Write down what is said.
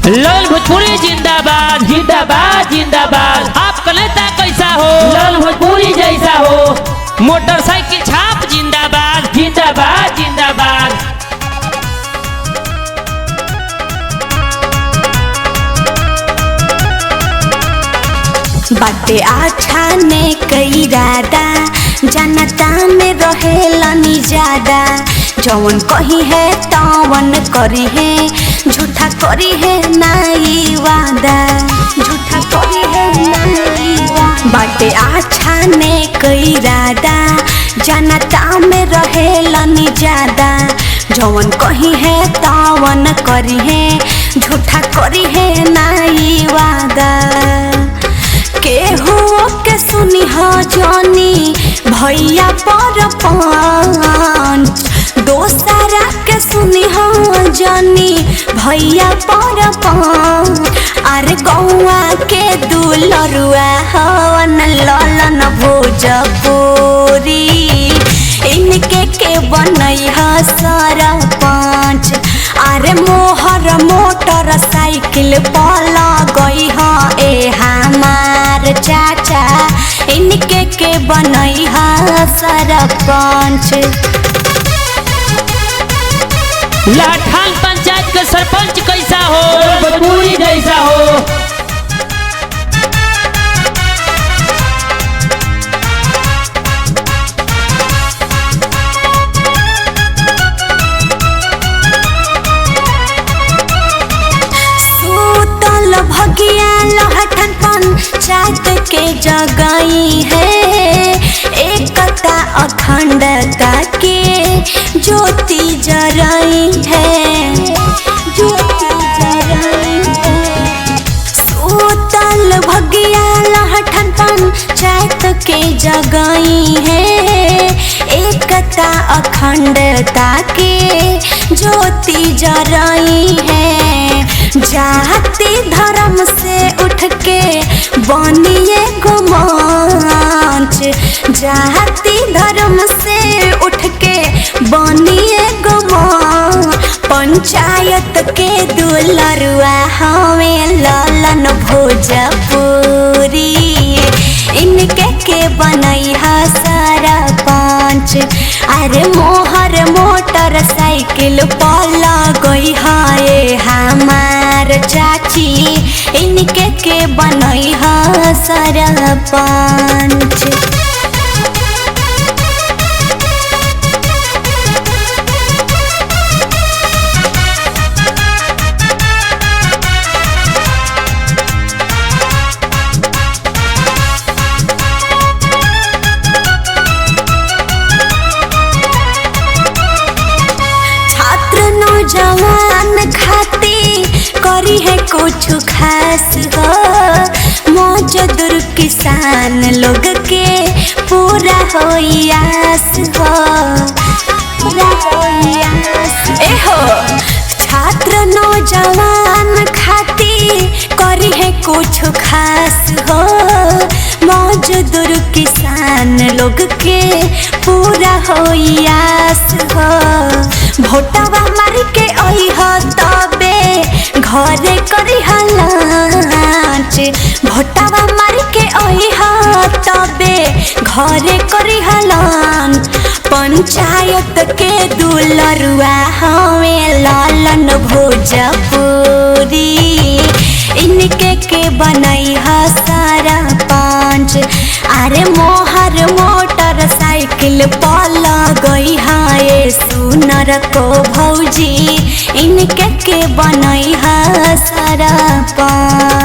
लाल भोजपुरी जिंदाबाद जिंदाबाद जिंदाबाद। आपका नेता कैसा हो? लाल भोजपुरी जैसा हो। मोटरसाइकिल छाप जिंदाबाद जिंदाबाद जिंदाबाद। बाटे अच्छा ने कई रादा जनता में रहेला नी ज्यादा। जवन कही है तवन करी है, झूठा करी है नाई वादा, झूठा करी है नाई वादा। बाटे अच्छा ने कई रादा जनता में रहेला नी ज्यादा। जवन कही है तवन करी है, झूठा करी है नाई वादा। केहू के सुनी हो जानी भैया पर पंच, दोसरा के सुनी हो जानी भैया पर पंच। अरे गौआ के दुलरुआ हवन ललन भोजपुरी, इनके के बनई है सरपंच। अरे मोहर मोटर साइकिल पला गई है ए हमार चाचा, इनके के बनई है सरपंच। लाठान पंचायत के सरपंच कैसा हो? भोजपुरी जैसा हो। भगिया लहठन पंचायत के जगई है, एकता अखंडता के ज्योति जराई है, ज्योति जराई है। सूतल भगिया लहठन पंचायत के जगई है, एकता अखंडता के ज्योति जराई है। जाति धर्म से उठ के बनिए गुमांच, जाति धर्म से उठ के बनिए गुमांच। पंचायत के दुलरुआ हमें ललन भोजपुरी, इनके के बनई है सरपंच। अरे मोहर मोटर साइकिल पला गई है हमार चाची, इनके के बनई है सरपंच। जवान खाती करी है कुछ खास हो, मजदूर किसान लोग के पूरा हो आस हो, पूरा हो आस। ए हो छात्र नौजवान खाती करी है कुछ खास हो, मजदूर किसान लोग के पूरा हो आस हो। भोटवा मार के आई हो तबे घरे करी हलाच, भोटवा मार के आई हो तबे घरे करी हलान। पंचायत के दुलरुआ हमें लालन भोजपुरी, इनके के बनई है सरपंच। अरे मोहर मोटर साइकिल पला गई है सुनर को भौजी, इनके के बनई है सरपंच।